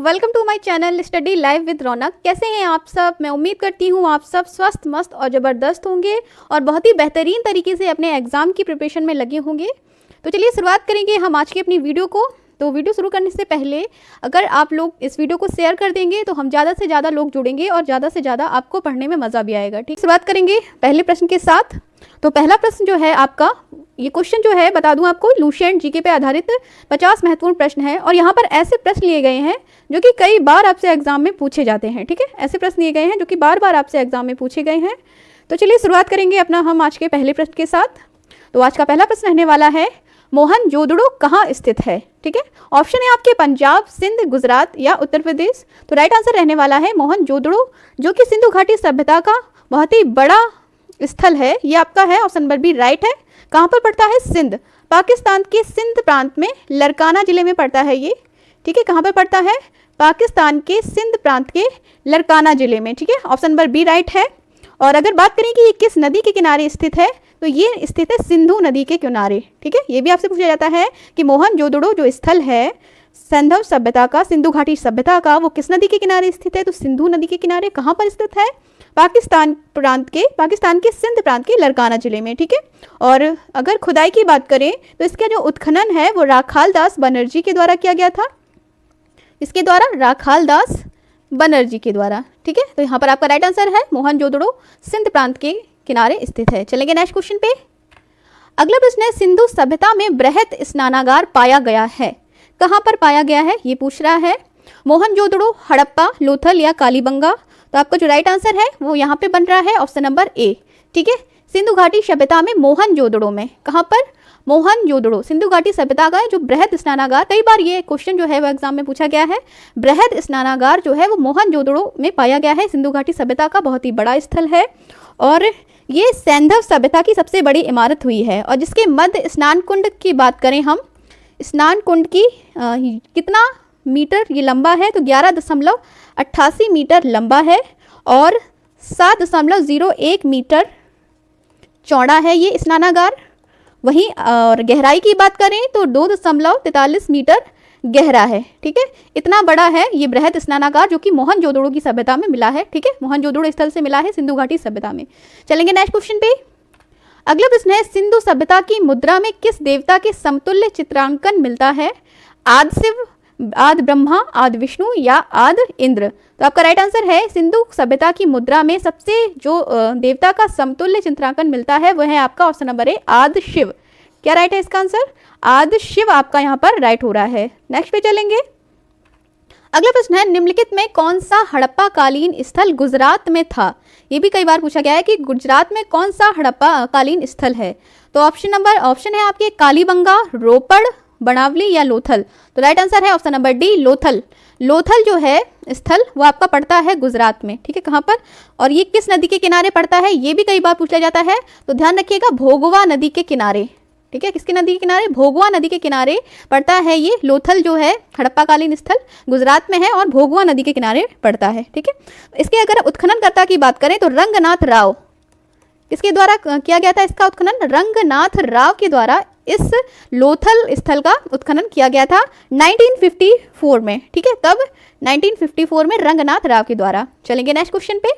Welcome to my channel study live with Raunak. कैसे हैं आप सब? मैं उम्मीद करती हूँ आप सब स्वस्थ, मस्त और ज़बरदस्त होंगे और बहुत ही बेहतरीन तरीके से अपने एग्ज़ाम की प्रिपरेशन में लगे होंगे। तो चलिए शुरुआत करेंगे हम आज की अपनी वीडियो को। तो वीडियो शुरू करने से पहले अगर आप लोग इस वीडियो को शेयर कर देंगे तो हम ज़्यादा से ज़्यादा लोग जुड़ेंगे और ज़्यादा से ज़्यादा आपको पढ़ने में मज़ा भी आएगा। ठीक, शुरुआत करेंगे पहले प्रश्न के साथ। तो पहला प्रश्न जो है आपका, ये क्वेश्चन जो है बता दूं आपको, लुसेंट जीके पे आधारित 50 महत्वपूर्ण प्रश्न है और यहाँ पर ऐसे प्रश्न लिए गए हैं जो कि कई बार आपसे एग्जाम में पूछे जाते हैं। ठीक है, ऐसे प्रश्न लिए गए हैं जो कि बार बार आपसे एग्जाम में पूछे गए हैं। तो चलिए शुरुआत करेंगे अपना हम आज के पहले प्रश्न के साथ। तो आज का पहला प्रश्न रहने वाला है, मोहनजोदड़ो कहाँ स्थित है? ठीक है, ऑप्शन है आपके पंजाब, सिंध, गुजरात या उत्तर प्रदेश। तो राइट आंसर रहने वाला है मोहनजोदड़ो, जो कि सिंधु घाटी सभ्यता का बहुत ही बड़ा स्थल है। ये आपका है ऑप्शन नंबर बी राइट है। कहाँ पर पड़ता है? सिंध, पाकिस्तान के सिंध प्रांत में लरकाना जिले में पड़ता है ये। ठीक है, कहाँ पर पड़ता है? पाकिस्तान के सिंध प्रांत के लरकाना जिले में। ठीक है, ऑप्शन नंबर बी राइट है। और अगर बात करें कि ये किस नदी के किनारे स्थित है, तो ये स्थित है सिंधु नदी के किनारे। ठीक है, ये भी आपसे पूछा जाता है कि मोहनजोदड़ो जो स्थल है सिंधु सभ्यता का, सिंधु घाटी सभ्यता का, वो किस नदी के किनारे स्थित है? तो सिंधु नदी के किनारे। कहाँ पर स्थित है? पाकिस्तान के सिंध प्रांत के लरकाना जिले में। ठीक है, और अगर खुदाई की बात करें तो इसका जो उत्खनन है वो राखाल दास बनर्जी के द्वारा किया गया था। इसके द्वारा राखाल दास बनर्जी के द्वारा। ठीक है, तो यहाँ पर आपका राइट आंसर है मोहनजोदड़ो सिंध प्रांत के किनारे स्थित है। चलेंगे नेक्स्ट क्वेश्चन पे। अगला प्रश्न है, सिंधु सभ्यता में बृहत स्नानागार पाया गया है। कहाँ पर पाया गया है ये पूछ रहा है। मोहनजोदड़ो, हड़प्पा, लोथल या कालीबंगा। तो आपका जो राइट आंसर है वो यहाँ पे बन रहा है ऑप्शन नंबर ए। ठीक है, सिंधु घाटी सभ्यता में मोहनजोदड़ो में, कहाँ पर? मोहनजोदड़ो सिंधु घाटी सभ्यता का जो बृहद स्नानागार, कई बार ये क्वेश्चन जो है वो एग्जाम में पूछा गया है। बृहद स्नानागार जो है वो मोहनजोदड़ो में पाया गया है। सिंधु घाटी सभ्यता का बहुत ही बड़ा स्थल है और ये सैंधव सभ्यता की सबसे बड़ी इमारत हुई है। और जिसके मध्य स्नान कुंड की बात करें हम, स्नान कुंड की कितना मीटर ये लंबा है? तो 11.88 मीटर लंबा है और 7.01 मीटर चौड़ा है ये स्नानागार। वहीं और गहराई की बात करें तो 2.43 मीटर गहरा है। ठीक है, इतना बड़ा है ये बृहद स्नानागार जो कि मोहनजोदड़ो की सभ्यता में मिला है। ठीक है, मोहनजोदड़ो स्थल से मिला है सिंधु घाटी सभ्यता में। चलेंगे नेक्स्ट क्वेश्चन पे। अगला प्रश्न है, सिंधु सभ्यता की मुद्रा में किस देवता के समतुल्य चित्रांकन मिलता है? आदि शिव, आदि ब्रह्मा, आदि विष्णु या आदि इंद्र। तो आपका राइट आंसर है, सिंधु सभ्यता की मुद्रा में सबसे जो देवता का समतुल्य चित्रांकन मिलता है वह है आपका ऑप्शन नंबर ए आदि शिव। क्या राइट है इसका आंसर? आदि शिव आपका यहाँ पर राइट हो रहा है। नेक्स्ट पे चलेंगे। अगला प्रश्न है, निम्नलिखित में कौन सा हड़प्पा कालीन स्थल गुजरात में था? ये भी कई बार पूछा गया है कि गुजरात में कौन सा हड़प्पा कालीन स्थल है। तो ऑप्शन है आपके कालीबंगा, रोपड़, बनावली या लोथल। तो राइट आंसर है option number D Lothal. Lothal जो है स्थल वो आपका पड़ता है गुजरात में। ठीक है, कहाँ पर? और ये किस नदी के किनारे पड़ता है ये भी कई बार पूछा जाता है, तो ध्यान रखिएगा, भोगवा नदी के किनारे। ठीक है, किसकी नदी के किनारे? भोगवा नदी के किनारे पड़ता है ये लोथल जो है हड़प्पाकालीन स्थल, गुजरात में है और भोगवा नदी के किनारे पड़ता है। ठीक है, इसके अगर उत्खननकर्ता की बात करें तो रंगनाथ राव, किसके द्वारा किया गया था इसका उत्खनन? रंगनाथ राव के द्वारा इस लोथल स्थल का उत्खनन किया गया था 1954 में। ठीक है, कब? 1954 में रंगनाथ राव के द्वारा। चलेंगे नेक्स्ट क्वेश्चन पे।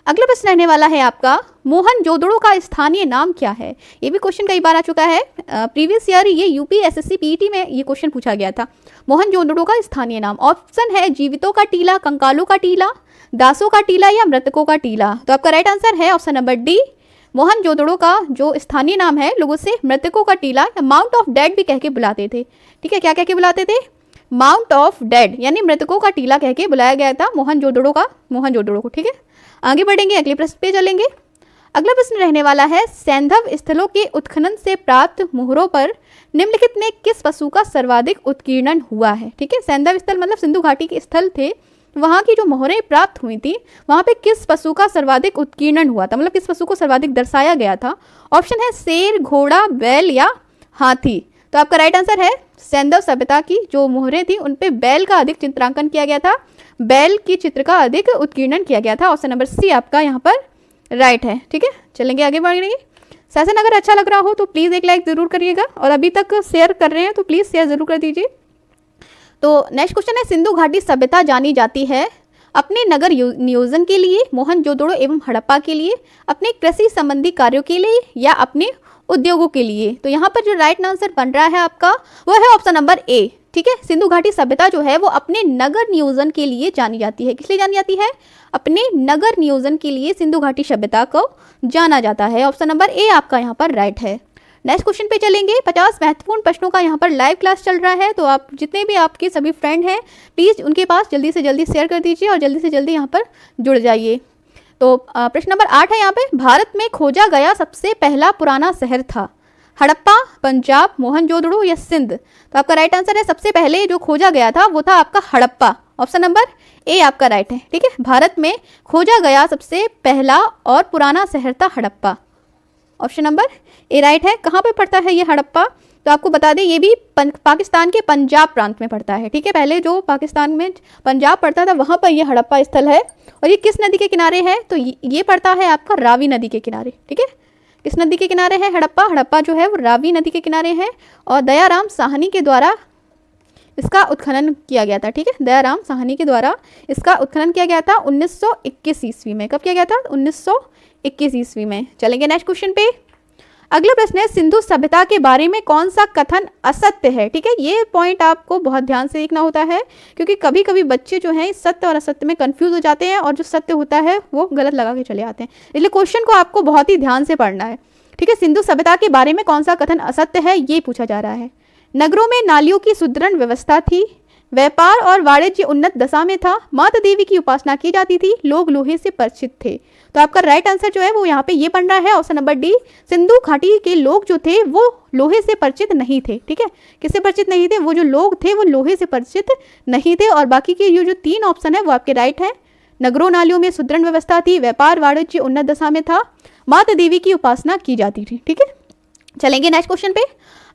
अगला प्रश्न रहने वाला है आपका, मोहनजोदड़ो का स्थानीय नाम क्या है? ये भी क्वेश्चन कई बार आ चुका है। प्रीवियस ईयर ये यूपी एसएससी पीईटी में ये क्वेश्चन पूछा गया था। मोहनजोदड़ो का स्थानीय नाम, ऑप्शन है जीवितों का टीला, कंकालों का टीला, दासों का टीला या मृतकों का टीला। तो आपका राइट आंसर है ऑप्शन नंबर डी। मोहनजोदड़ो का जो स्थानीय नाम है लोग उसे मृतकों का टीला या माउंट ऑफ डेड भी कह के बुलाते थे। ठीक है, क्या कह के बुलाते थे? माउंट ऑफ डेड यानी मृतकों का टीला कह के बुलाया गया था मोहनजोदड़ो को। ठीक है, आगे बढ़ेंगे, अगले प्रश्न पे चलेंगे। अगला प्रश्न रहने वाला है, सैंधव स्थलों के उत्खनन से प्राप्त मोहरों पर निम्नलिखित में किस पशु का सर्वाधिक उत्कीर्णन हुआ है? ठीक है, सैंधव स्थल मतलब सिंधु घाटी के स्थल थे, वहाँ की जो मोहरें प्राप्त हुई थी वहाँ पे किस पशु का सर्वाधिक उत्कीर्णन हुआ था, मतलब किस पशु को सर्वाधिक दर्शाया गया था? ऑप्शन है शेर, घोड़ा, बैल या हाथी। तो आपका राइट आंसर है, सैंधव सभ्यता की जो मोहरें थी उन पे बैल का अधिक चित्रांकन किया गया था, बैल की चित्र का अधिक उत्कीर्णन किया गया था। ऑप्शन नंबर सी आपका यहाँ पर राइट है। ठीक है, चलेंगे आगे बढ़ेंगे। सेशन अगर अच्छा लग रहा हो तो प्लीज़ एक लाइक ज़रूर करिएगा और अभी तक शेयर कर रहे हैं तो प्लीज़ शेयर ज़रूर कर दीजिए। तो नेक्स्ट क्वेश्चन है, सिंधु घाटी सभ्यता जानी जाती है अपने नगर नियोजन के लिए, मोहनजोदड़ो एवं हड़प्पा के लिए, अपने कृषि संबंधी कार्यों के लिए या अपने उद्योगों के लिए। तो यहाँ पर जो राइट आंसर बन रहा है आपका वो है ऑप्शन नंबर ए। ठीक है, सिंधु घाटी सभ्यता जो है वो अपने नगर नियोजन के लिए जानी जाती है। किस लिए जानी जाती है? अपने नगर नियोजन के लिए सिंधु घाटी सभ्यता को जाना जाता है। ऑप्शन नंबर ए आपका यहाँ पर राइट है। नेक्स्ट क्वेश्चन पे चलेंगे। 50 महत्वपूर्ण प्रश्नों का यहाँ पर लाइव क्लास चल रहा है, तो आप जितने भी आपके सभी फ्रेंड हैं प्लीज़ उनके पास जल्दी से जल्दी शेयर कर दीजिए और जल्दी से जल्दी यहाँ पर जुड़ जाइए। तो प्रश्न नंबर 8 है यहाँ पे, भारत में खोजा गया सबसे पहला पुराना शहर था हड़प्पा, पंजाब, मोहनजोदड़ो या सिंध। तो आपका राइट आंसर है सबसे पहले जो खोजा गया था वो था आपका हड़प्पा। ऑप्शन नंबर ए आपका राइट है। ठीक है, भारत में खोजा गया सबसे पहला और पुराना शहर था Harappa. Option number A right है। कहाँ पे पड़ता है ये हड़प्पा? तो आपको बता दें ये भी पाकिस्तान के पंजाब प्रांत में पड़ता है। ठीक है, पहले जो पाकिस्तान में पंजाब पड़ता था वहाँ पर ये हड़प्पा स्थल है। और ये किस नदी के किनारे है? तो ये पड़ता है आपका रावी नदी के किनारे। ठीक है, किस नदी के किनारे है हड़प्पा? हड़प्पा जो है वो रावी नदी के किनारे है और दयाराम साहनी के द्वारा इसका उत्खनन किया गया था। ठीक है, दयाराम साहनी के द्वारा इसका उत्खनन किया गया था 1921 ईस्वी में। कब किया गया था? 1921 ईस्वी में। चलेंगे नेक्स्ट क्वेश्चन पे। अगला प्रश्न है, सिंधु सभ्यता के बारे में कौन सा कथन असत्य है? ठीक है, ये पॉइंट आपको बहुत ध्यान से देखना होता है क्योंकि कभी कभी बच्चे जो हैं सत्य और असत्य में कंफ्यूज हो जाते हैं और जो सत्य होता है वो गलत लगा के चले आते हैं। इसलिए क्वेश्चन को आपको बहुत ही ध्यान से पढ़ना है। ठीक है, सिंधु सभ्यता के बारे में कौन सा कथन असत्य है ये पूछा जा रहा है। नगरों में नालियों की सुदृढ़ व्यवस्था थी, व्यापार और वाणिज्य उन्नत दशा में था, माता देवी की उपासना की जाती थी, लोग लोहे से परिचित थे। तो आपका राइट आंसर जो है वो यहाँ पे ये बन रहा है ऑप्शन नंबर डी। सिंधु घाटी के लोग जो थे वो लोहे से परिचित नहीं थे। ठीक है, किससे परिचित नहीं थे? वो जो लोग थे वो लोहे से परिचित नहीं थे। और बाकी के ये जो 3 ऑप्शन है वो आपके राइट है। नगरों नालियों में सुदृढ़ व्यवस्था थी, व्यापार वाणिज्य उन्नत दशा में था, माता देवी की उपासना की जाती थी। ठीक है, चलेंगे नेक्स्ट क्वेश्चन पे।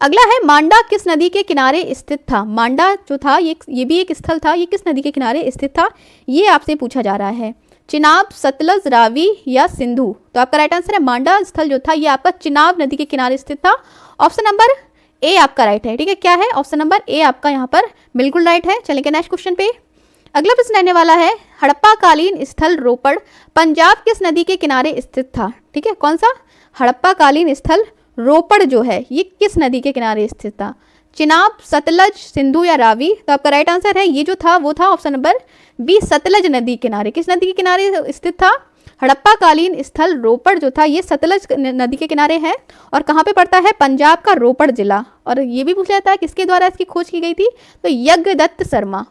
अगला है, मांडा किस नदी के किनारे स्थित था? मांडा जो था ये भी एक स्थल था, ये किस नदी के किनारे स्थित था ये आपसे पूछा जा रहा है। चिनाब, सतलज, रावी या सिंधु? तो आपका राइट आंसर है मांडा स्थल जो था ये आपका चिनाब नदी के किनारे स्थित था। ऑप्शन नंबर ए आपका राइट है। ठीक है, क्या है? ऑप्शन नंबर ए आपका यहाँ पर बिल्कुल राइट है। चलेंगे नेक्स्ट क्वेश्चन पे। अगला प्रश्न रहने वाला है, हड़प्पा कालीन स्थल रोपड़ पंजाब किस नदी के किनारे स्थित था? ठीक है, कौन सा? हड़प्पा कालीन स्थल रोपड़ जो है ये किस नदी के किनारे स्थित था? चिनाब, सतलज, सिंधु या रावी? तो आपका राइट आंसर है ये जो था वो था ऑप्शन नंबर बी, सतलज नदी किनारे। किस नदी के किनारे स्थित था? हड़प्पा कालीन स्थल रोपड़ जो था ये सतलज नदी के किनारे है। और कहाँ पे पड़ता है? पंजाब का रोपड़ जिला। और ये भी पूछा जाता है किसके द्वारा इसकी खोज की गई थी? तो यज्ञदत्त शर्मा।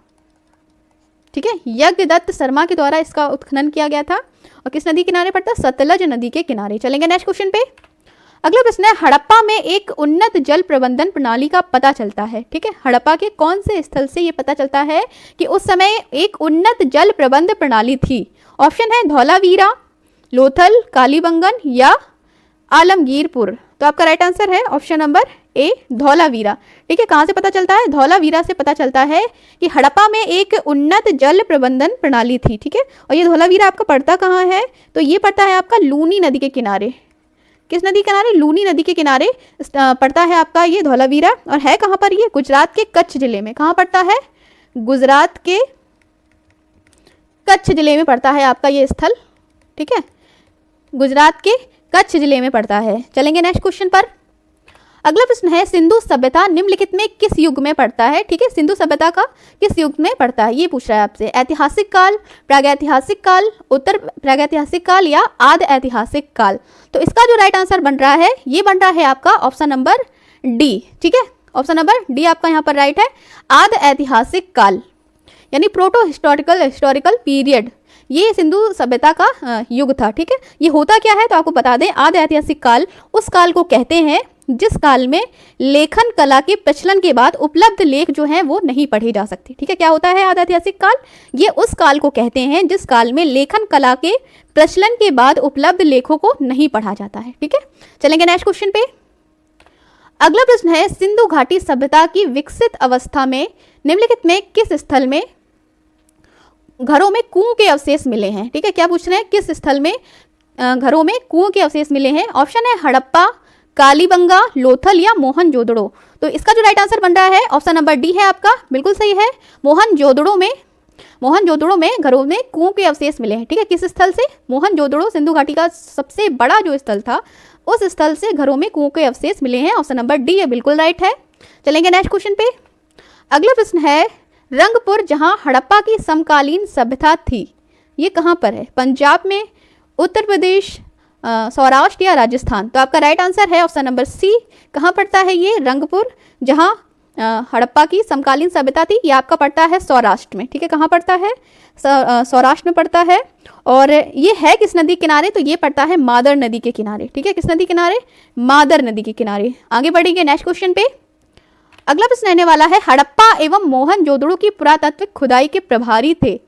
ठीक है, यज्ञदत्त शर्मा के द्वारा इसका उत्खनन किया गया था। और किस नदी किनारे पड़ता? सतलज नदी के किनारे। चलेंगे नेक्स्ट क्वेश्चन पे। अगला प्रश्न है, हड़प्पा में एक उन्नत जल प्रबंधन प्रणाली का पता चलता है। ठीक है, हड़प्पा के कौन से स्थल से ये पता चलता है कि उस समय एक उन्नत जल प्रबंध प्रणाली थी? ऑप्शन है धौलावीरा, लोथल, कालीबंगन या आलमगीरपुर। तो आपका राइट आंसर है ऑप्शन नंबर ए, धौलावीरा। ठीक है, कहाँ से पता चलता है? धौलावीरा से पता चलता है कि हड़प्पा में एक उन्नत जल प्रबंधन प्रणाली थी। ठीक है, और ये धौलावीरा आपका पड़ता कहाँ है? तो ये पड़ता है आपका लूनी नदी के किनारे। किस नदी के किनारे? लूनी नदी के किनारे पड़ता है आपका ये धौलावीरा। और है कहाँ पर? ये गुजरात के कच्छ जिले में। कहाँ पड़ता है? गुजरात के कच्छ जिले में पड़ता है आपका ये स्थल। ठीक है, गुजरात के कच्छ जिले में पड़ता है। चलेंगे नेक्स्ट क्वेश्चन पर। अगला प्रश्न है, सिंधु सभ्यता निम्नलिखित में किस युग में पड़ता है? ठीक है, सिंधु सभ्यता का किस युग में पड़ता है ये पूछ रहा है आपसे। ऐतिहासिक काल, प्रागैतिहासिक काल, उत्तर प्रागैतिहासिक काल या आदि ऐतिहासिक काल? तो इसका जो राइट आंसर बन रहा है ये बन रहा है आपका ऑप्शन नंबर डी। ठीक है, ऑप्शन नंबर डी आपका यहाँ पर राइट है। आदि ऐतिहासिक काल यानी प्रोटो हिस्टोरिकल पीरियड, ये सिंधु सभ्यता का युग था। ठीक है, ये होता क्या है तो आपको बता दें, आदि ऐतिहासिक काल उस काल को कहते हैं जिस काल में लेखन कला के प्रचलन के बाद उपलब्ध लेख जो हैं वो नहीं पढ़े जा सकते। ठीक है, क्या होता है आदि ऐतिहासिक काल? ये उस काल को कहते हैं जिस काल में लेखन कला के प्रचलन के बाद उपलब्ध लेखों को नहीं पढ़ा जाता है। ठीक है, चलेंगे नेक्स्ट क्वेश्चन पे। अगला प्रश्न है, सिंधु घाटी सभ्यता की विकसित अवस्था में निम्नलिखित में किस स्थल में घरों में कुओं के अवशेष मिले हैं? ठीक है, क्या पूछ रहे हैं? किस स्थल में घरों में कुओं के अवशेष मिले हैं? ऑप्शन है हड़प्पा, कालीबंगा, लोथल या मोहनजोदड़ो। तो इसका जो राइट आंसर बन रहा है ऑप्शन नंबर डी है आपका, बिल्कुल सही है। मोहनजोदड़ो में घरों में कुओं के अवशेष मिले हैं। ठीक है, किस स्थल से? मोहनजोदड़ो सिंधु घाटी का सबसे बड़ा जो स्थल था, उस स्थल से घरों में कुओं के अवशेष मिले हैं। ऑप्शन नंबर डी है, बिल्कुल राइट है। चलेंगे नेक्स्ट क्वेश्चन पे। अगला प्रश्न है, रंगपुर जहां हड़प्पा की समकालीन सभ्यता थी, ये कहाँ पर है? पंजाब में, उत्तर प्रदेश, सौराष्ट्र या राजस्थान? तो आपका राइट आंसर है ऑप्शन नंबर सी। कहाँ पड़ता है ये रंगपुर, जहाँ हड़प्पा की समकालीन सभ्यता थी? ये आपका पड़ता है सौराष्ट्र में। ठीक है, कहाँ पड़ता है? सौराष्ट्र में पड़ता है। और ये है किस नदी के किनारे? तो ये पड़ता है मादर नदी के किनारे। ठीक है, किस नदी किनारे? मादर नदी के किनारे। आगे बढ़ेंगे नेक्स्ट क्वेश्चन पे। अगला प्रश्न रहने वाला है, हड़प्पा एवं मोहनजोदड़ो की पुरातात्विक खुदाई के प्रभारी थे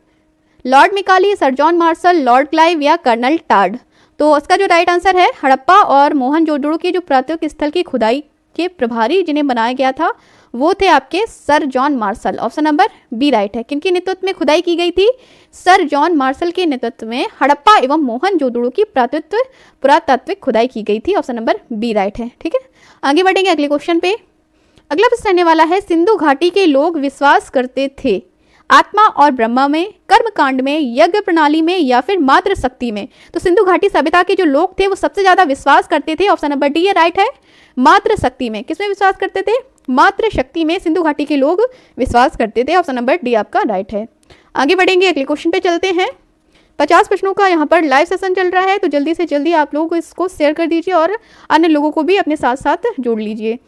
लॉर्ड मिकाली, sir John Marshall, lord Clive या कर्नल टाड? तो इसका जो राइट आंसर है, हड़प्पा और मोहनजोदड़ो के जो पुरातात्विक स्थल की खुदाई के प्रभारी जिन्हें बनाया गया था वो थे आपके sir John Marshall. Option number B right है। किनके नेतृत्व में खुदाई की गई थी? सर जॉन मार्शल के नेतृत्व में हड़प्पा एवं मोहनजोदड़ो की पुरातात्विक खुदाई की गई थी। ऑप्शन नंबर बी राइट है। ठीक है, आगे बढ़ेंगे अगले क्वेश्चन पे। अगला प्रश्न रहने वाला है, सिंधु घाटी के लोग विश्वास करते थे आत्मा और ब्रह्मा में, कर्मकांड में, यज्ञ प्रणाली में या फिर मात्र शक्ति में? तो सिंधु घाटी सभ्यता के जो लोग थे वो सबसे ज्यादा विश्वास करते थे, ऑप्शन नंबर डी ये राइट है, मात्र शक्ति में। किसमें विश्वास करते थे? मात्र शक्ति में सिंधु घाटी के लोग विश्वास करते थे। ऑप्शन नंबर डी आपका राइट है। आगे बढ़ेंगे, अगले क्वेश्चन पे चलते हैं। 50 प्रश्नों का यहाँ पर लाइव सेशन चल रहा है, तो जल्दी से जल्दी आप लोग इसको शेयर कर दीजिए और अन्य लोगों को भी अपने साथ साथ जोड़ लीजिए।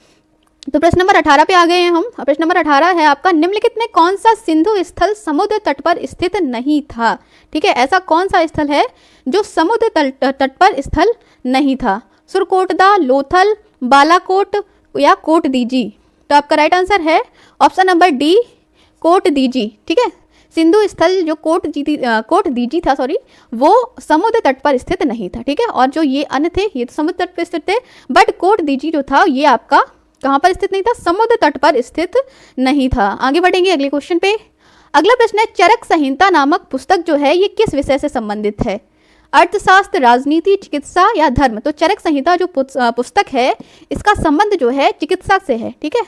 तो प्रश्न नंबर 18 पे आ गए हैं हम। प्रश्न नंबर 18 है आपका, निम्नलिखित में कौन सा सिंधु स्थल समुद्र तट पर स्थित नहीं था? ठीक है, ऐसा कौन सा स्थल है जो समुद्र तट पर स्थल नहीं था? सुरकोटदा, लोथल, बालाकोट या कोटदीजी? तो आपका राइट आंसर है ऑप्शन नंबर डी, कोटदीजी। ठीक है, सिंधु स्थल जो कोटदीजी था, वो समुद्र तट पर स्थित नहीं था। ठीक है, और जो ये अन्य थे ये तो समुद्र तट पर स्थित थे, बट कोटदीजी जो था ये आपका कहाँ पर स्थित नहीं था? समुद्र तट पर स्थित नहीं था। आगे बढ़ेंगे अगले क्वेश्चन पे। अगला प्रश्न है, चरक संहिता नामक पुस्तक जो है ये किस विषय से संबंधित है? अर्थशास्त्र, राजनीति, चिकित्सा या धर्म? तो चरक संहिता जो पुस्तक है इसका संबंध जो है चिकित्सा से है। ठीक है,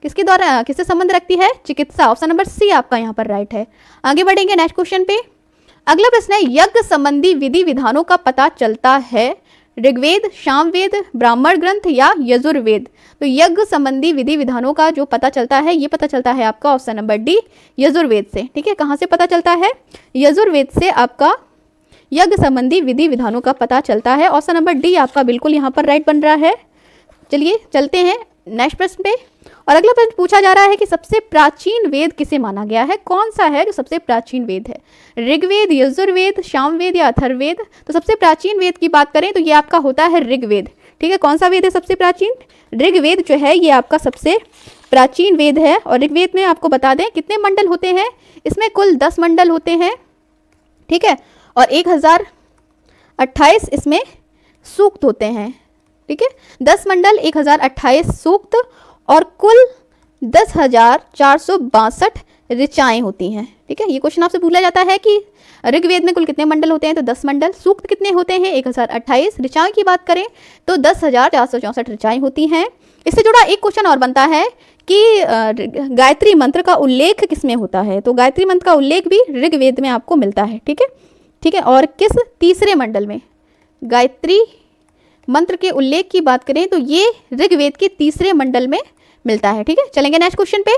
किसके द्वारा, किससे संबंध रखती है? चिकित्सा। ऑप्शन नंबर सी आपका यहाँ पर राइट है। आगे बढ़ेंगे नेक्स्ट क्वेश्चन पे। अगला प्रश्न है, यज्ञ संबंधी विधि विधानों का पता चलता है ऋग्वेद, सामवेद, ब्राह्मण ग्रंथ या यजुर्वेद? तो यज्ञ संबंधी विधि विधानों का जो पता चलता है ये पता चलता है आपका ऑप्शन नंबर डी, यजुर्वेद से। ठीक है, कहाँ से पता चलता है? यजुर्वेद से आपका यज्ञ संबंधी विधि विधानों का पता चलता है। ऑप्शन नंबर डी आपका बिल्कुल यहाँ पर राइट बन रहा है। चलिए चलते हैं नेक्स्ट प्रश्न पे। और अगला प्रश्न पूछा जा रहा है कि सबसे प्राचीन वेद किसे माना गया है? कौन सा है जो सबसे प्राचीन वेद है? ऋग्वेद, यजुर्वेद, सामवेद या अथर्ववेद? तो सबसे प्राचीन वेद की बात करें तो ये आपका होता है ऋग्वेद। ठीक है, कौन सा वेद है सबसे प्राचीन? ऋग्वेद जो है ये आपका सबसे प्राचीन वेद है। और ऋग्वेद में आपको बता दें कितने मंडल होते हैं? इसमें कुल 10 मंडल होते हैं। ठीक है, और 1028 इसमें सूक्त होते हैं। ठीक है, 10 मंडल, 1028 सूक्त और कुल 10,462 ऋचाएँ होती हैं। ठीक है, ये क्वेश्चन आपसे पूछा जाता है कि ऋग्वेद में कुल कितने मंडल होते हैं? तो 10 मंडल। सूक्त कितने होते हैं? 1028। ऋचाएँ की बात करें तो 10,464 ऋचाएँ होती हैं। इससे जुड़ा एक क्वेश्चन और बनता है कि गायत्री मंत्र का उल्लेख किसमें होता है? तो गायत्री मंत्र का उल्लेख भी ऋग्वेद में आपको मिलता है। ठीक है, ठीक है, और किस तीसरे मंडल में? गायत्री मंत्र के उल्लेख की बात करें तो ये ऋग्वेद के तीसरे मंडल में मिलता है। ठीक है, चलेंगे नेक्स्ट क्वेश्चन पे।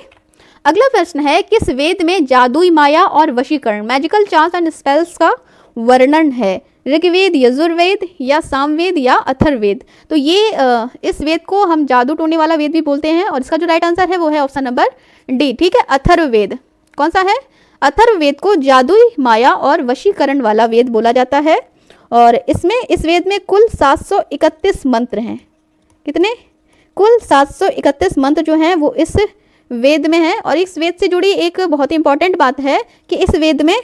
अगला प्रश्न है, किस वेद में जादुई माया और वशीकरण, मैजिकल चार्म्स एंड स्पेल्स का वर्णन है? ऋग्वेद, यजुर्वेद या सामवेद या अथर्ववेद? तो ये इस वेद को हम जादू टोने वाला वेद भी बोलते हैं और इसका जो राइट आंसर है वो है ऑप्शन नंबर डी। ठीक है, अथर्ववेद। कौन सा है? अथर्ववेद को जादुई माया और वशीकरण वाला वेद बोला जाता है। और इस वेद में कुल 731 मंत्र हैं। कितने? कुल 731 मंत्र जो हैं वो इस वेद में हैं। और इस वेद से जुड़ी एक बहुत ही इंपॉर्टेंट बात है कि इस वेद में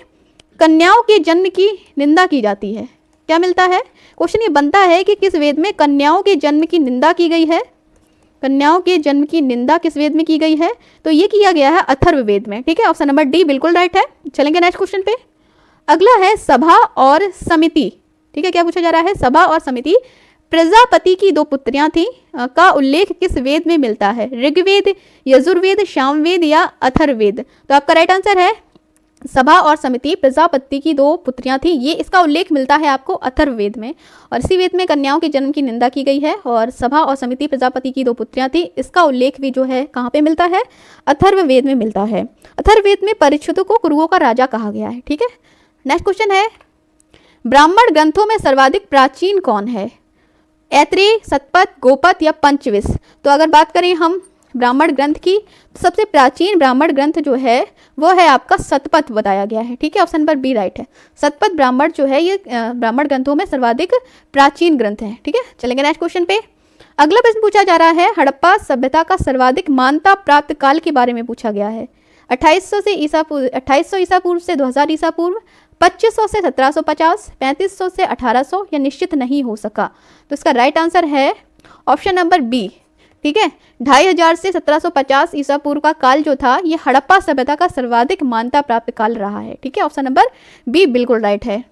कन्याओं के जन्म की निंदा की जाती है। क्या मिलता है? क्वेश्चन ये बनता है कि किस वेद में कन्याओं के जन्म की निंदा की गई है? कन्याओं के जन्म की निंदा किस वेद में की गई है? तो ये किया गया है अथर्ववेद में। ठीक है, ऑप्शन नंबर डी बिल्कुल राइट है। चलेंगे नेक्स्ट क्वेश्चन पे। अगला है सभा और समिति। ठीक है, क्या पूछा जा रहा है? सभा और समिति प्रजापति की दो पुत्रियां थी का उल्लेख किस वेद में मिलता है? ऋग्वेद, यजुर्वेद, सामवेद या अथर्ववेद? तो आपका राइट आंसर है सभा और समिति। प्रजापति की दो पुत्रियां थी, ये इसका उल्लेख मिलता है आपको अथर्ववेद में, और इसी वेद में कन्याओं के जन्म की निंदा की गई है। और सभा और समिति प्रजापति की दो पुत्रियां थी, इसका उल्लेख भी जो है कहाँ पे मिलता है? अथर्ववेद में मिलता है। अथर्ववेद में परीक्षितों को कुरुओं का राजा कहा गया है। ठीक है, नेक्स्ट क्वेश्चन है, ब्राह्मण ग्रंथों में सर्वाधिक प्राचीन कौन है? ऐत्रेय, सतपथ, गोपथ या पंचविश? तो अगर बात करें हम ब्राह्मण ग्रंथ की, तो सबसे प्राचीन ब्राह्मण ग्रंथ जो है वो है आपका सतपथ बताया गया है। ठीक है, ऑप्शन नंबर बी राइट है। सतपथ ब्राह्मण जो है ये ब्राह्मण ग्रंथों में सर्वाधिक प्राचीन ग्रंथ है। ठीक है, चलेंगे नेक्स्ट क्वेश्चन पे। अगला प्रश्न पूछा जा रहा है, हड़प्पा सभ्यता का सर्वाधिक मान्यता प्राप्त काल के बारे में पूछा गया है। 2800 ईसा पूर्व से 2000 ईसा पूर्व, 2500 से 1750, 3500 से 1800 या निश्चित नहीं हो सका? तो इसका राइट आंसर है ऑप्शन नंबर बी। ठीक है, 2500 से 1750 ईसा पूर्व का काल जो था ये हड़प्पा सभ्यता का सर्वाधिक मान्यता प्राप्त काल रहा है। ठीक है, ऑप्शन नंबर बी बिल्कुल राइट है।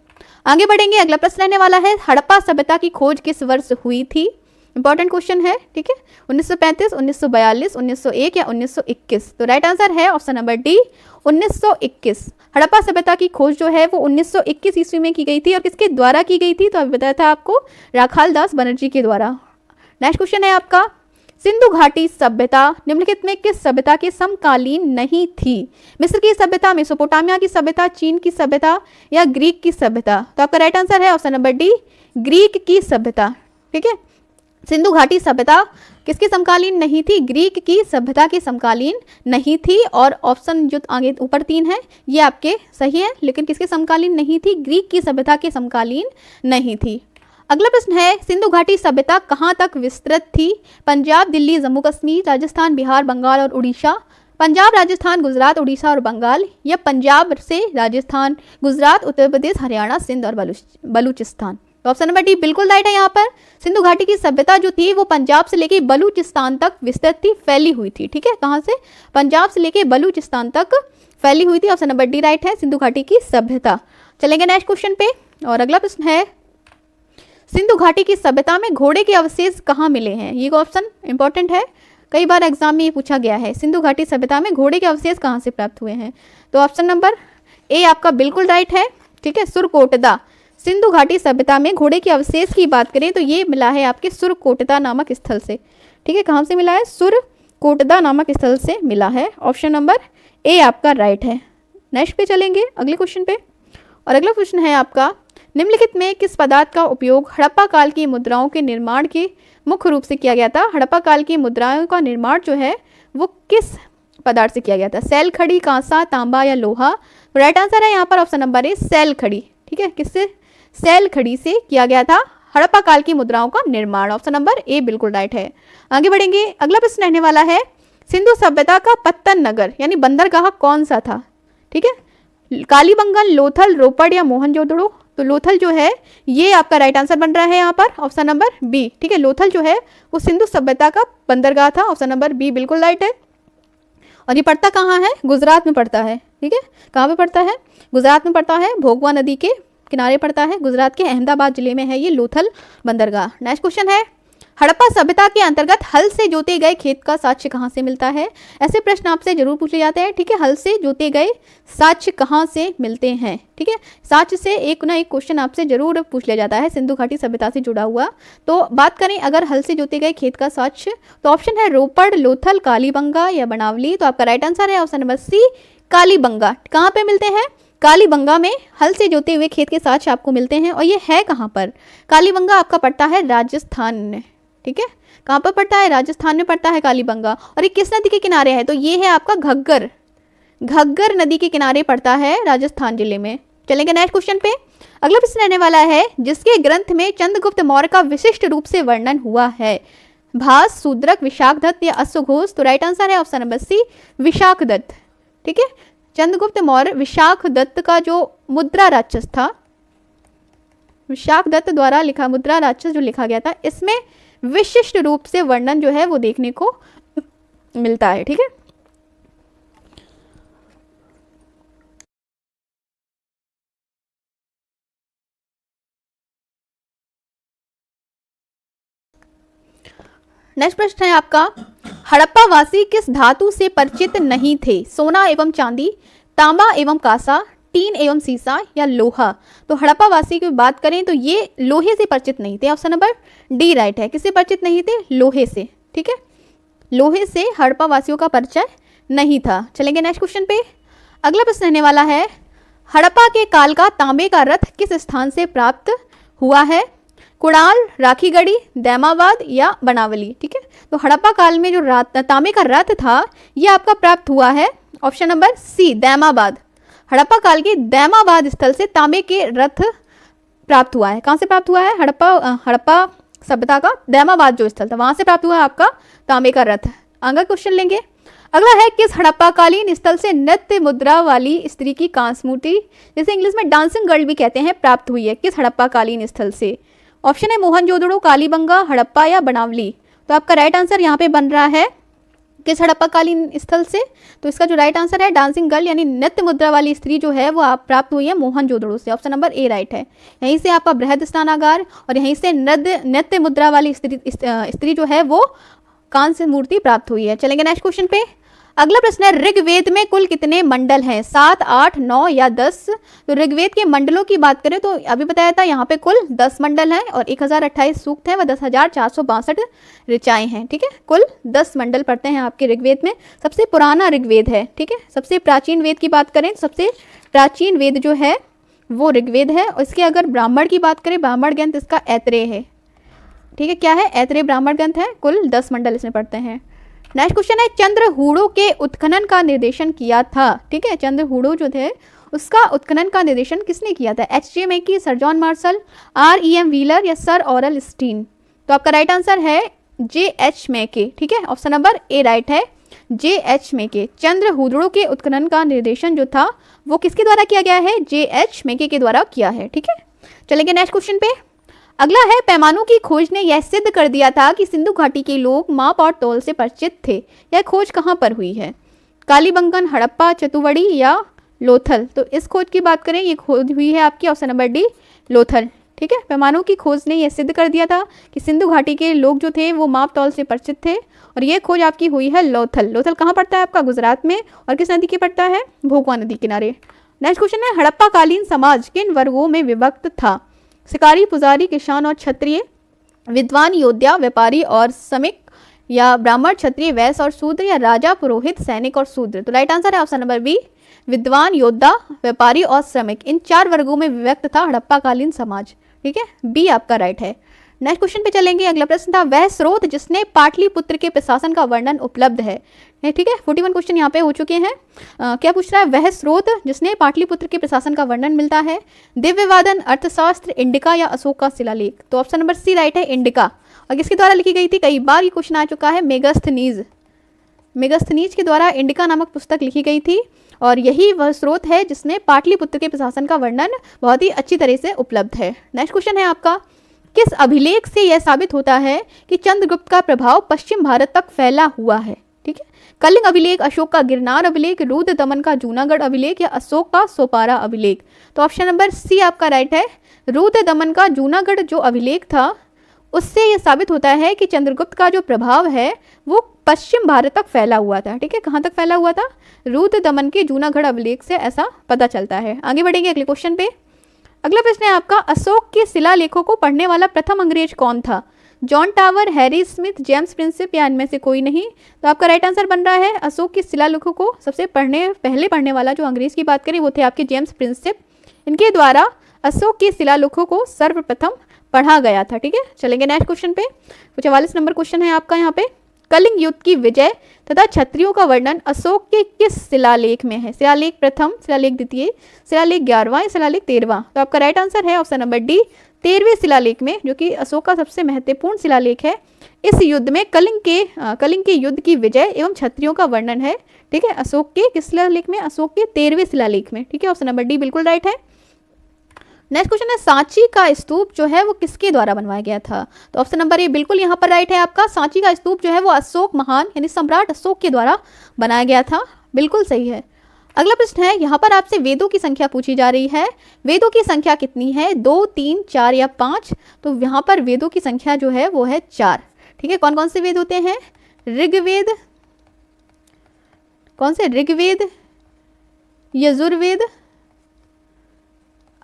आगे बढ़ेंगे, अगला प्रश्न रहने वाला है, हड़प्पा सभ्यता की खोज किस वर्ष हुई थी? इंपॉर्टेंट क्वेश्चन है। ठीक है, 1935, 1942, 1901 या 1921? तो राइट आंसर है ऑप्शन नंबर डी 1921। हड़प्पा सभ्यता की खोज जो है वो 1921 ईस्वी में की गई थी, और किसके द्वारा की गई थी? तो अभी बताया था आपको, राखाल दास बनर्जी के द्वारा। नेक्स्ट क्वेश्चन है आपका, सिंधु घाटी सभ्यता निम्नलिखित में किस सभ्यता के समकालीन नहीं थी? मिस्र की सभ्यता, मेसोपोटामिया की सभ्यता, चीन की सभ्यता या ग्रीक की सभ्यता? तो आपका राइट आंसर है ऑप्शन नंबर डी ग्रीक की सभ्यता। ठीक है, सिंधु घाटी सभ्यता किसके समकालीन नहीं थी? ग्रीक की सभ्यता के समकालीन नहीं थी। और ऑप्शन जो आगे ऊपर 3 है ये आपके सही है, लेकिन किसके समकालीन नहीं थी? ग्रीक की सभ्यता के समकालीन नहीं थी। अगला प्रश्न है, सिंधु घाटी सभ्यता कहाँ तक विस्तृत थी? पंजाब, दिल्ली, जम्मू कश्मीर, राजस्थान, बिहार, बंगाल और उड़ीसा? पंजाब, राजस्थान, गुजरात, उड़ीसा और बंगाल? या पंजाब से राजस्थान, गुजरात, उत्तर प्रदेश, हरियाणा, सिंध और बलूचिस्तान? तो ऑप्शन नंबर डी बिल्कुल राइट है। यहाँ पर सिंधु घाटी की सभ्यता जो थी वो पंजाब से लेके बलूचिस्तान तक विस्तृत थी, फैली हुई थी। ठीक है, कहाँ से? पंजाब से लेके बलूचिस्तान तक फैली हुई थी। ऑप्शन नंबर डी राइट है, सिंधु घाटी की सभ्यता। चलेंगे नेक्स्ट क्वेश्चन पे, और अगला प्रश्न है, सिंधु घाटी की सभ्यता में घोड़े के अवशेष कहाँ मिले हैं? ये ऑप्शन इंपॉर्टेंट है, कई बार एग्जाम में ये पूछा गया है, सिंधु घाटी सभ्यता में घोड़े के अवशेष कहाँ से प्राप्त हुए हैं? तो ऑप्शन नंबर ए आपका बिल्कुल राइट है। ठीक है, सुरकोटदा। सिंधु घाटी सभ्यता में घोड़े के अवशेष की बात करें तो ये मिला है आपके सुरकोटदा नामक स्थल से। ठीक है, कहाँ से मिला है? सुरकोटदा नामक स्थल से मिला है। ऑप्शन नंबर ए आपका राइट है। नेक्स्ट पे चलेंगे, अगले क्वेश्चन पे, और अगला क्वेश्चन है आपका, निम्नलिखित में किस पदार्थ का उपयोग हड़प्पा काल की मुद्राओं के निर्माण के मुख्य रूप से किया गया था? हड़प्पा काल की मुद्राओं का निर्माण जो है वो किस पदार्थ से किया गया था? सैल खड़ी, कांसा, तांबा या लोहा? तो राइट आंसर है यहाँ पर ऑप्शन नंबर ए सैल खड़ी। ठीक है, किससे? सैल खड़ी से किया गया था हड़प्पा काल की मुद्राओं का निर्माण। ऑप्शन नंबर ए बिल्कुल राइट है। आगे बढ़ेंगे, अगला प्रश्न रहने वाला है, सिंधु सभ्यता का पत्तन नगर यानी बंदरगाह कौन सा था? ठीक है, कालीबंगन, लोथल, रोपड़ या मोहनजोदड़ो? तो लोथल जो है ये आपका राइट आंसर बन रहा है यहाँ पर, ऑप्शन नंबर बी। ठीक है, लोथल जो है वो सिंधु सभ्यता का बंदरगाह था। ऑप्शन नंबर बी बिल्कुल राइट है। और ये पड़ता कहाँ है? गुजरात में पड़ता है। ठीक है, कहाँ पे पड़ता है? गुजरात में पड़ता है, भोगवा नदी के किनारे पड़ता है, गुजरात के अहमदाबाद जिले में है ये लोथल बंदरगाह। नेक्स्ट क्वेश्चन है, हड़प्पा सभ्यता के अंतर्गत हल से जोते गए खेत का साक्ष्य कहाँ से मिलता है? ऐसे प्रश्न आपसे जरूर पूछे जाते हैं। ठीक है, हल से जोते गए साक्ष्य कहाँ से मिलते हैं? ठीक है, साक्ष्य से एक ना एक क्वेश्चन आपसे जरूर पूछ लिया जाता है सिंधु घाटी सभ्यता से जुड़ा हुआ। तो बात करें अगर हल से जोते गए खेत का साक्ष्य, तो ऑप्शन है रोपड़, लोथल, कालीबंगा या बनावली? तो आपका राइट आंसर है ऑप्शन नंबर सी कालीबंगा। कहाँ पे मिलते हैं? कालीबंगा में हल से जोते हुए खेत के साक्ष्य आपको मिलते हैं। और ये है कहाँ पर? कालीबंगा आपका पड़ता है राजस्थान में। ठीक है, कहाँ पर पड़ता है? राजस्थान में पड़ता है कालीबंगा। और ये किस नदी के किनारे है? तो ये है आपका घग्गर, घग्गर नदी के किनारे पड़ता है राजस्थान जिले में। चलेंगे नेक्स्ट क्वेश्चन पे, अगला प्रश्न रहने वाला है, जिसके ग्रंथ में चंद्रगुप्त मौर्य का विशिष्ट रूप से वर्णन हुआ है? भास, शूद्रक, विशाखदत्त या अश्वघोष? तो राइट आंसर है ऑप्शन नंबर सी विशाखदत्त। ठीक है, चंद्रगुप्त मौर्य विशाखदत्त का जो मुद्रा राक्षस था, विशाखदत्त द्वारा लिखा मुद्रा राक्षस जो लिखा गया था, इसमें विशिष्ट रूप से वर्णन जो है वो देखने को मिलता है। ठीक है। नेक्स्ट प्रश्न है आपका, हड़प्पा वासी किस धातु से परिचित नहीं थे? सोना एवं चांदी, तांबा एवं कांसा, टीन एवं सीसा या लोहा? तो हड़प्पा वासी की बात करें तो ये लोहे से परिचित नहीं थे। ऑप्शन नंबर डी राइट है। किससे परिचित नहीं थे? लोहे से। ठीक है, लोहे से हड़प्पा वासियों का परिचय नहीं था। चलेंगे नेक्स्ट क्वेश्चन पे। अगला प्रश्न रहने वाला है, हड़प्पा के काल का तांबे का रथ किस स्थान से प्राप्त हुआ है? कुणाल, राखीगढ़ी, दैमाबाद या बनावली? ठीक है, तो हड़प्पा काल में जो तांबे का रथ था ये आपका प्राप्त हुआ है option number C, Daimabad. Harappa काल के दैमाबाद स्थल से तांबे के रथ प्राप्त हुआ है। कहाँ से प्राप्त हुआ है? हड़प्पा सभ्यता का दैमाबाद जो स्थल था वहां से प्राप्त हुआ है आपका तांबे का रथ। आगे क्वेश्चन लेंगे। अगला है, किस हड़प्पा कालीन स्थल से नृत्य मुद्रा वाली स्त्री की कांस्य मूर्ति, जिसे इंग्लिश में डांसिंग गर्ल भी कहते हैं, प्राप्त हुई है? किस हड़प्पा कालीन स्थल से? ऑप्शन है मोहनजोदड़ो, कालीबंगा, हड़प्पा या बनावली। तो आपका राइट आंसर यहाँ पे बन रहा है किस हड़प्पा कालीन स्थल से? तो इसका जो राइट आंसर है डांसिंग गर्ल यानी नृत्य मुद्रा वाली स्त्री जो है वो आप प्राप्त हुई है मोहनजोदड़ो से। ऑप्शन नंबर ए राइट है। यहीं से आपका बृहद स्नानागार और यहीं से नृत्य मुद्रा वाली स्त्री जो है वो कांस्य मूर्ति प्राप्त हुई है। चलेंगे नेक्स्ट क्वेश्चन पे। अगला प्रश्न है, ऋग्वेद में कुल कितने मंडल हैं? 7, 8, 9 या 10? तो ऋग्वेद के मंडलों की बात करें तो अभी बताया था यहाँ पे कुल 10 मंडल हैं और 1028 सूक्त हैं व 10,462 ऋचाएं हैं। ठीक है, कुल 10 मंडल पढ़ते हैं आपके ऋग्वेद में। सबसे पुराना ऋग्वेद है। ठीक है, सबसे प्राचीन वेद की बात करें, सबसे प्राचीन वेद जो है वो ऋग्वेद है। और इसके अगर ब्राह्मण की बात करें, ब्राह्मण ग्रंथ इसका ऐत्रेय है। ठीक है, क्या है? ऐत्रेय ब्राह्मण ग्रंथ है। कुल 10 मंडल इसमें पढ़ते हैं। नेक्स्ट क्वेश्चन है, चंद्रहूड़ों के उत्खनन का निर्देशन किया था? ठीक है, चंद्रहूड़ों जो थे उसका उत्खनन का निर्देशन किसने किया था? H.J. Mackay, sir John Marshall, R.E.M. Wheeler या सर ऑरल स्टीन? तो आपका राइट आंसर है J.H. मेके। ठीक है, ऑप्शन नंबर ए राइट है, J.H. मेके। चंद्रहूड़ों के उत्खनन का निर्देशन जो था वो किसके द्वारा किया गया है? J.H. मेके के द्वारा किया है। ठीक है, चलेंगे नेक्स्ट क्वेश्चन पे। अगला है, पैमानों की खोज ने यह सिद्ध कर दिया था कि सिंधु घाटी के लोग माप और तौल से परिचित थे। यह खोज कहाँ पर हुई है? कालीबंगन, हड़प्पा, चतुवड़ी या लोथल? तो इस खोज की बात करें, ये खोज हुई है आपकी ऑप्शन नंबर डी, लोथल। ठीक है, पैमानों की खोज ने यह सिद्ध कर दिया था कि सिंधु घाटी के लोग जो थे वो माप तौल से परिचित थे और ये खोज आपकी हुई है लोथल। लोथल कहाँ पड़ता है आपका? गुजरात में। और किस नदी के पड़ता है? भोगवा नदी किनारे। नेक्स्ट क्वेश्चन है, हड़प्पा कालीन समाज किन वर्गों में विभक्त था? शिकारी, पुजारी, किसान और क्षत्रिय, विद्वान, योद्धा, व्यापारी और श्रमिक, या ब्राह्मण, क्षत्रिय, वैश्य और शूद्र, या राजा, पुरोहित, सैनिक और शूद्र? तो राइट आंसर है ऑप्शन नंबर बी, विद्वान, योद्धा, व्यापारी और श्रमिक। इन 4 वर्गों में विभक्त था हड़प्पा कालीन समाज। ठीक है, बी आपका राइट है। नेक्स्ट क्वेश्चन पे चलेंगे। अगला प्रश्न था, वह स्रोत जिसने पाटलिपुत्र के प्रशासन का वर्णन उपलब्ध है? ठीक है, 41 क्वेश्चन यहाँ पे हो चुके हैं। क्या पूछ रहा है? वह स्रोत जिसने पाटलिपुत्र के प्रशासन का वर्णन मिलता है? दिव्यवादन, अर्थशास्त्र, इंडिका या अशोक का शिलालेख? तो ऑप्शन नंबर सी राइट है, इंडिका। और किसके द्वारा लिखी गई थी? कई बार ये क्वेश्चन आ चुका है, मेगस्थनीज के द्वारा इंडिका नामक पुस्तक लिखी गई थी और यही वह स्रोत है जिसमें पाटलिपुत्र के प्रशासन का वर्णन बहुत ही अच्छी तरह से उपलब्ध है। नेक्स्ट क्वेश्चन है आपका, किस अभिलेख से यह साबित होता है कि चंद्रगुप्त का प्रभाव पश्चिम भारत तक फैला हुआ है? ठीक है, कलिंग अभिलेख, अशोक का गिरनार अभिलेख, रुद्र दमन का जूनागढ़ अभिलेख या अशोक का सोपारा अभिलेख? तो ऑप्शन नंबर सी आपका राइट है, रुद्र दमन का जूनागढ़ जो अभिलेख था उससे यह साबित होता है कि चंद्रगुप्त का जो प्रभाव है वो पश्चिम भारत तक फैला हुआ था। ठीक है, कहाँ तक फैला हुआ था? रुद्र दमन के जूनागढ़ अभिलेख से ऐसा पता चलता है। आगे बढ़ेंगे अगले क्वेश्चन पे। अगला प्रश्न है आपका, अशोक के शिलालेखों को पढ़ने वाला प्रथम अंग्रेज कौन था? John Tower, Harry Smith, James Prinsep या इनमें से कोई नहीं? तो आपका राइट आंसर बन रहा है, अशोक के शिलालेखों को सबसे पहले पढ़ने वाला जो अंग्रेज की बात करें वो थे आपके जेम्स प्रिंसिप। इनके द्वारा अशोक के शिलालेखों को सर्वप्रथम पढ़ा गया था। ठीक है, चलेंगे नेक्स्ट क्वेश्चन पे। 44 नंबर क्वेश्चन है आपका यहाँ पे, कलिंग युद्ध की विजय तथा क्षत्रियों का वर्णन अशोक के किस शिलालेख में है? शिलालेख प्रथम, शिलालेख द्वितीय, शिलालेख 11वां या शिलालेख 13वां? तो आपका राइट आंसर है ऑप्शन नंबर डी, 13वें शिलालेख में, जो कि अशोक का सबसे महत्वपूर्ण शिलालेख है। इस युद्ध में कलिंग के युद्ध की विजय एवं क्षत्रियों का वर्णन है। ठीक है, अशोक के किस शिलालेख में? अशोक के 13वें शिलालेख में। ठीक है, ऑप्शन नंबर डी बिल्कुल राइट है। नेक्स्ट क्वेश्चन है, सांची का स्तूप जो है वो किसके द्वारा बनवाया गया था? तो ऑप्शन नंबर ए बिल्कुल यहाँ पर राइट है आपका, सांची का स्तूप जो है वो अशोक महान यानी सम्राट अशोक के द्वारा बनाया गया था। बिल्कुल सही है। अगला प्रश्न है, यहाँ पर आपसे वेदों की संख्या पूछी जा रही है। वेदों की संख्या कितनी है? 2, 3, 4 या 5? तो यहाँ पर वेदों की संख्या जो है वो है 4। ठीक है, कौन कौन से वेद होते हैं? ऋग्वेद, कौन से? ऋग्वेद, यजुर्वेद,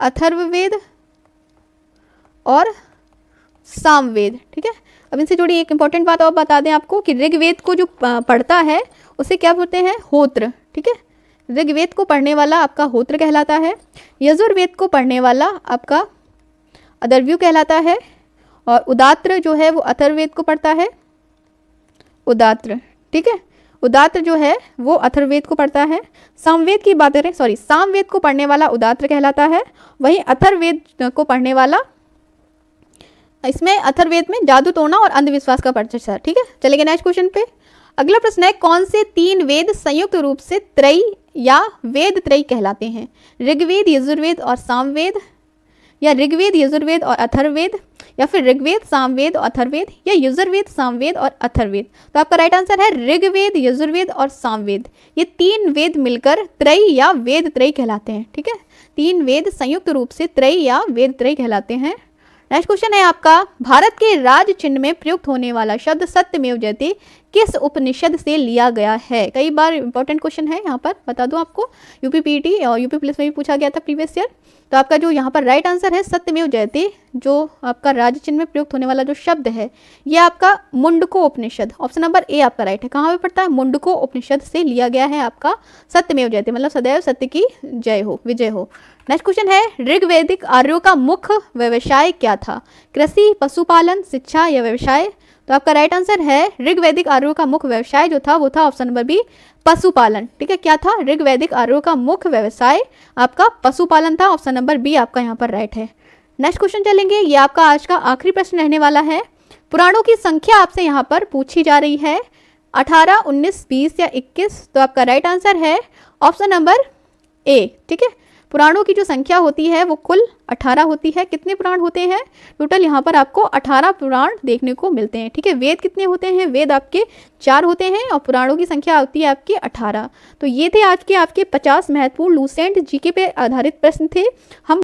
अथर्ववेद और सामवेद। ठीक है, अब इनसे जुड़ी एक इंपॉर्टेंट बात और बता दें आपको कि ऋग्वेद को जो पढ़ता है उसे क्या बोलते हैं? होत्र। ठीक है, ऋग्वेद को पढ़ने वाला आपका होत्र कहलाता है, यजुर्वेद को पढ़ने वाला आपका अदर्व्यू कहलाता है, और उदात्र जो है वो अथर्ववेद को पढ़ता है, उदात्र। ठीक है, उदात्र जो है वो अथर्ववेद को पढ़ता है। सामवेद की बात करें, सॉरी, सामवेद को पढ़ने वाला उदात्र कहलाता है, वहीं अथर्ववेद को पढ़ने वाला, इसमें अथर्ववेद में जादू टोना और अंधविश्वास का परिचय। ठीक है, चलेंगे नेक्स्ट क्वेश्चन पे। अगला प्रश्न है, कौन से 3 वेद संयुक्त रूप से त्रयी या वेद त्रयी कहलाते हैं? ऋग्वेद, यजुर्वेद और सामवेद, या ऋग्वेद, यजुर्वेद और अथर्ववेद, या फिर ऋग्वेद, सामवेद और अथर्ववेद, या यजुर्वेद, सामवेद और अथर्ववेद? तो आपका राइट आंसर है ऋग्वेद, यजुर्वेद और सामवेद। ये 3 वेद मिलकर त्रयी या वेद त्रयी कहलाते हैं। ठीक है, 3 वेद संयुक्त रूप से त्रयी या वेद त्रयी कहलाते हैं। नेक्स्ट क्वेश्चन है आपका, भारत के राज चिन्ह में प्रयुक्त होने वाला शब्द सत्यमेव जयते किस उपनिषद से लिया गया है? कई बार इंपॉर्टेंट क्वेश्चन है, यहाँ पर बता दूं आपको, यूपी पीटी और यूपी पुलिस में भी पूछा गया था प्रीवियस ईयर। तो आपका जो यहाँ पर राइट आंसर है सत्यमेव जयते, जो आपका राज चिन्ह में प्रयुक्त होने वाला जो शब्द है ये आपका मुंडको उपनिषद, ऑप्शन नंबर ए आपका राइट है। कहाँ पे पड़ता है? मुंडको उपनिषद से लिया गया है आपका सत्यमेव जयते, मतलब सदैव सत्य की जय हो, विजय हो। नेक्स्ट क्वेश्चन है, ऋग्वैदिक आर्यों का मुख्य व्यवसाय क्या था? कृषि, पशुपालन, शिक्षा या व्यवसाय? तो आपका राइट आंसर है ऋग्वैदिक आर्यों का मुख्य व्यवसाय जो था वो था ऑप्शन नंबर बी, पशुपालन। ठीक है, क्या था? ऋग्वैदिक आर्यों का मुख्य व्यवसाय आपका पशुपालन था, ऑप्शन नंबर बी आपका यहाँ पर राइट है। नेक्स्ट क्वेश्चन चलेंगे, ये आपका आज का आखिरी प्रश्न रहने वाला है। पुराणों की संख्या आपसे यहाँ पर पूछी जा रही है, 18, 19, 20 या 21? तो आपका राइट आंसर है ऑप्शन नंबर ए। ठीक है, पुराणों की जो संख्या होती है वो कुल 18 होती है। कितने पुराण होते हैं? टोटल यहाँ पर आपको 18 पुराण देखने को मिलते हैं। ठीक है, वेद कितने होते हैं? वेद आपके 4 होते हैं और पुराणों की संख्या होती है आपकी 18। तो ये थे आज के आपके 50 महत्वपूर्ण लूसेंट जीके पे आधारित प्रश्न थे। हम